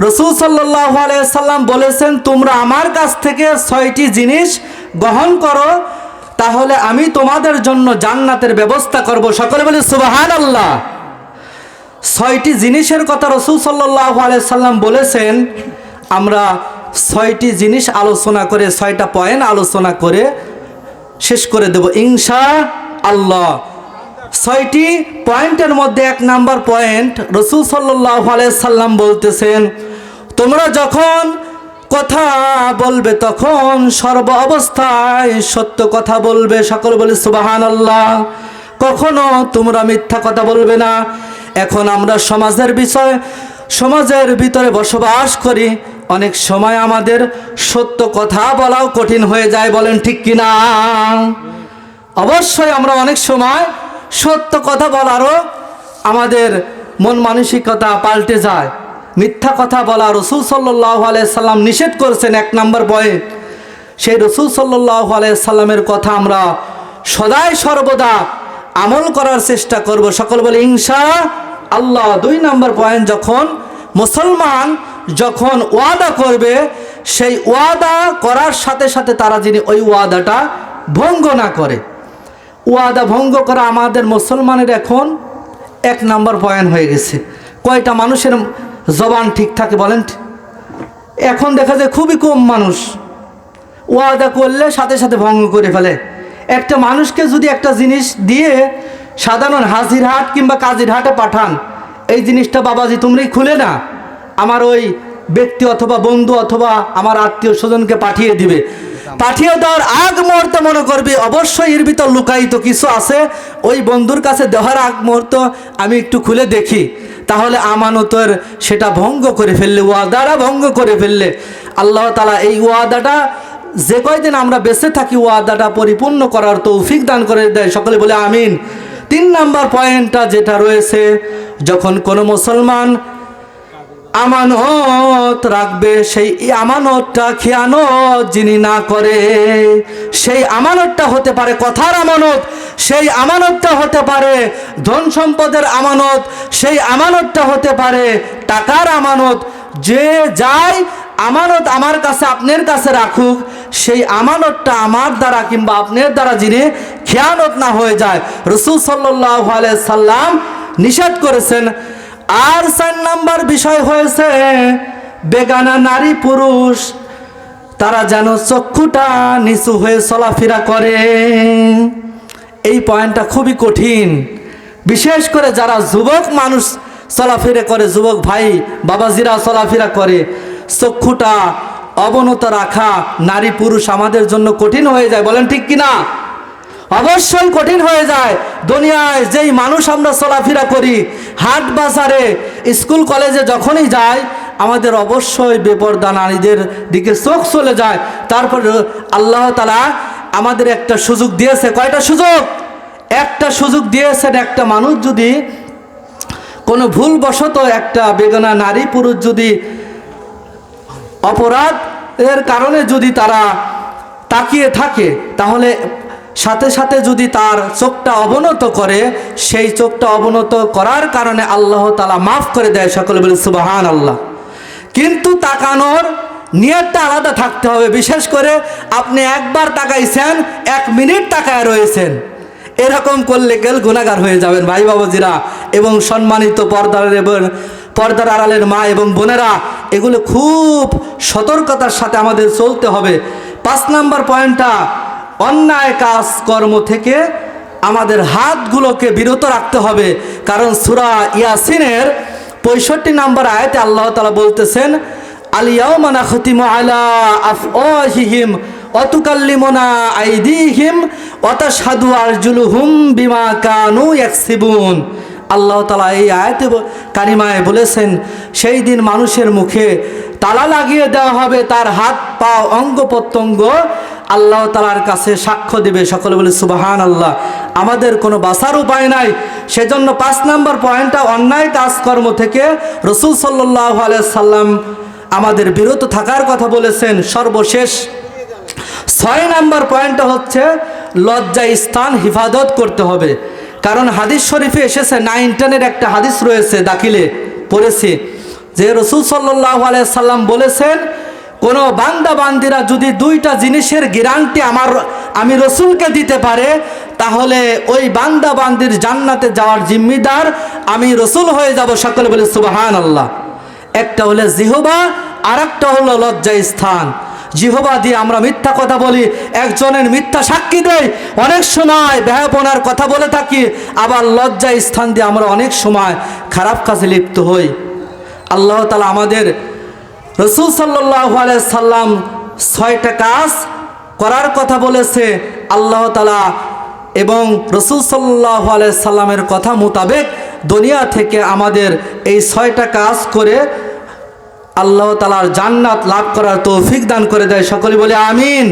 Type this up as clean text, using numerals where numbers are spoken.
রাসূল সাল্লাল্লাহু আলাইহি সাল্লাম বলেছেন, তোমরা আমার কাছ থেকে 6টি জিনিস গ্রহণ করো, তাহলে আমি তোমাদের জন্য জান্নাতের ব্যবস্থা করব। সকলে বলি সুবহানাল্লাহ। 6টি জিনিসের কথা রাসূল সাল্লাল্লাহু আলাইহি সাল্লাম বলেছেন। আমরা 6টি জিনিস আলোচনা করে 6টা পয়েন্ট আলোচনা করে শেষ করে দেব ইনশাআল্লাহ। 6টি পয়েন্টের মধ্যে 1 নাম্বার পয়েন্ট, রাসূল সাল্লাল্লাহু আলাইহি সাল্লাম বলতেছেন, তোমরা যখন কথা বলবে তখন সর্ব অবস্থায় সত্য কথা বলবে। সকলে বলি সুবহানাল্লাহ। কখনো তোমরা মিথ্যা কথা বলবে না। এখন আমরা সমাজের ভিতরে বসবাস করি, অনেক সময় আমাদের সত্য কথা বলাও কঠিন হয়ে যায়, বলেন ঠিক কিনা? অবশ্যই আমরা অনেক সময় সত্য কথা বলারও আমাদের মন মানসিকতা পাল্টে যায়। মিথ্যা কথা বলা রাসূল সাল্লাল্লাহু আলাইহি সাল্লাম নিষেধ করেছেন। 1 নাম্বার পয়েন্ট, সেই রাসূল সাল্লাল্লাহু আলাইহি সাল্লামের কথা আমরা সদাই সর্বদা আমল করার চেষ্টা করব। সকল বলে ইনশাআল্লাহ। 2 নাম্বার পয়েন্ট, যখন মুসলমান যখন ওয়াদা করবে, সেই ওয়াদা করার সাথে সাথে তারা যিনি ওই ওয়াদাটা ভঙ্গ না করে। ওয়াদা ভঙ্গ করা আমাদের মুসলমানের এখন 1 নাম্বার পয়েন্ট হয়ে গেছে। কয়টা মানুষের জবান ঠিক থাকে বলেন? এখন দেখা যায় খুবই কম মানুষ ওয়াদা করলে সাথে সাথে ভঙ্গ করে ফেলে। একটা মানুষকে যদি একটা জিনিস দিয়ে সাধারণ হাজির হাট কিংবা কাজীর হাটে পাঠান, এই জিনিসটা বাবাজি তোমরাই খুলে না, আমার ওই ব্যক্তি অথবা বন্ধু অথবা আমার আত্মীয় স্বজনকে পাঠিয়ে দিবে। পাঠিয়ে দেওয়ার আগ মুহূর্তে মনে করবি অবশ্যই এর ভিতর লুকায়িত কিছু আছে, ওই বন্ধুর কাছে দেওয়ার আগ মুহূর্ত আমি একটু খুলে দেখি, তাহলে আমানতের সেটা ভঙ্গ করে ফেললে, ওয়াদাটা ভঙ্গ করে ফেললে আল্লাহ তাআলা এই ওয়াদাটা যে কয়দিন আমরা বেঁচে থাকি ওয়াদাটা পরিপূর্ণ করার তৌফিক দান করে দেয়। সকলে বলে আমিন। 3 নাম্বার পয়েন্টটা যেটা রয়েছে, যখন কোনো মুসলমান আমানত রাখবে, সেই আমানতটা খেয়ানত যিনি না করে, সেই আমানতটা হতে পারে কথার আমানত, সেই আমানতটা হতে পারে ধন সম্পদের আমানত, সেই আমানতটা হতে পারে টাকার আমানত। যে যাই আমানত আমার কাছে আপনার কাছে রাখুক, সেই আমানতটা আমার দ্বারা কিংবা আপনার দ্বারা যিনি খেয়ানত না হয়ে যায়, রাসূল সাল্লাল্লাহু আলাইহি সাল্লাম নিষেধ করেছেন। আর 4 নাম্বার বিষয় হয়েছে, বেগানা নারী পুরুষ তারা যেন চক্ষুটা নিচু হয়ে চলাফেরা করে। এই পয়েন্টটা খুবই কঠিন, বিশেষ করে যারা যুবক মানুষ চলাফেরা করে, যুবক ভাই বাবাজিরা চলাফেরা করে, চক্ষুটা অবনত রাখা নারী পুরুষ আমাদের জন্য কঠিন হয়ে যায়, বলেন ঠিক কিনা? অবশ্যই কঠিন হয়ে যায়। দুনিয়ায় যেই মানুষ আমরা চলাফেরা করি, হাট বাজারে স্কুল কলেজে যখনই যাই, আমাদের অবশ্যই বেপরদা নারীদের দিকে চোখ চলে যায়। তারপর আল্লাহ তাআলা আমাদের একটা সুযোগ দিয়েছে। কয়টা সুযোগ? একটা সুযোগ দিয়েছেন। একটা মানুষ যদি কোনো ভুলবশত একটা বেগানা নারী পুরুষ যদি অপরাধের কারণে যদি তারা তাকিয়ে থাকে, তাহলে সাথে সাথে যদি তার চোখটা অবনত করে, সেই চোখটা অবনত করার কারণে আল্লাহ তাআলা মাফ করে দেয়। সকলে বলে সুবহানাল্লাহ। কিন্তু তাকানোর নিয়তটা আলাদা থাকতে হবে। বিশেষ করে আপনি একবার তাকাইছেন, 1 মিনিট তাকায় রয়েছেন, এরকম করলে গেল গুনাহগার হয়ে যাবেন ভাই বাবাজিরা এবং সম্মানিত পর্দার আড়ালের মা এবং বোনেরা, এগুলো খুব সতর্কতার সাথে আমাদের চলতে হবে। 5 নাম্বার পয়েন্টটা, অন্যায় কাজ কর্ম থেকে আমাদের হাতগুলোকে বিরত রাখতে হবে। কারণ সূরা ইয়াসিনের 65 নাম্বার আয়াতে আল্লাহ তাআলা বলতেছেন, আল ইয়াওমা নাখতিমু আলা আফওয়াহিহিম ওয়া তুকাল্লিমুনা আইদিহিম ওয়া তাশহাদু আরজুলুহুম বিমা কানু ইয়াকসিবুন। আল্লাহ তাআলা এই আয়াতে কারিমায় বলেছেন, সেই দিন মানুষের মুখে তালা লাগিয়ে দেওয়া হবে, তার হাত পা অঙ্গ প্রত্যঙ্গ আল্লাহ তাআলার কাছে সাক্ষ্য দেবে। সকলে বলে সুবহানাল্লাহ। আমাদের কোনো বাঁচার উপায় নাই। সেজন্য 5 নাম্বার পয়েন্টটা, অন্যায় কাজকর্ম থেকে রাসূল সাল্লাল্লাহু আলাইহি সাল্লাম আমাদের বিরত থাকার কথা বলেছেন। সর্বশেষ 6 নাম্বার পয়েন্টটা হচ্ছে, লজ্জা স্থান হিফাজত করতে হবে। কারণ হাদিস শরীফে এসেছে, 9-10 একটা হাদিস রয়েছে, দাখিলে পড়েছি, যে রাসূল সাল্লাল্লাহু আলাইহি সাল্লাম বলেছেন, কোনো বান্দা বান্দিরা যদি দুইটা জিনিসের গ্যারান্টি আমি রসুলকে দিতে পারে, তাহলে ওই বান্দা বান্দির জান্নাতে যাওয়ার জিম্মিদার আমি রসুল হয়ে যাব। সকলে বলে সুবহানাল্লাহ। একটা হলো জিহবা, আর একটা হলো লজ্জা স্থান। জিহবা দিয়ে আমরা মিথ্যা কথা বলি, একজনের মিথ্যা সাক্ষী দেই, অনেক সময় বেহাপনার কথা বলে থাকি, আবার লজ্জা স্থান দিয়ে আমরা অনেক সময় খারাপ কাজে লিপ্ত হই। আল্লাহ তাআলা আমাদের রাসূল সাল্লাল্লাহু আলাইহি সাল্লাম 6টা কাজ করার কথা বলেছে আল্লাহ তাআলা, এবং রাসূল সাল্লাল্লাহু আলাইহি সাল্লামের কথা মোতাবেক দুনিয়া থেকে আমাদের এই 6টা কাজ করে আল্লাহ তাআলার জান্নাত লাভ করার তৌফিক দান করে দেয়। সকলে বলে আমিন।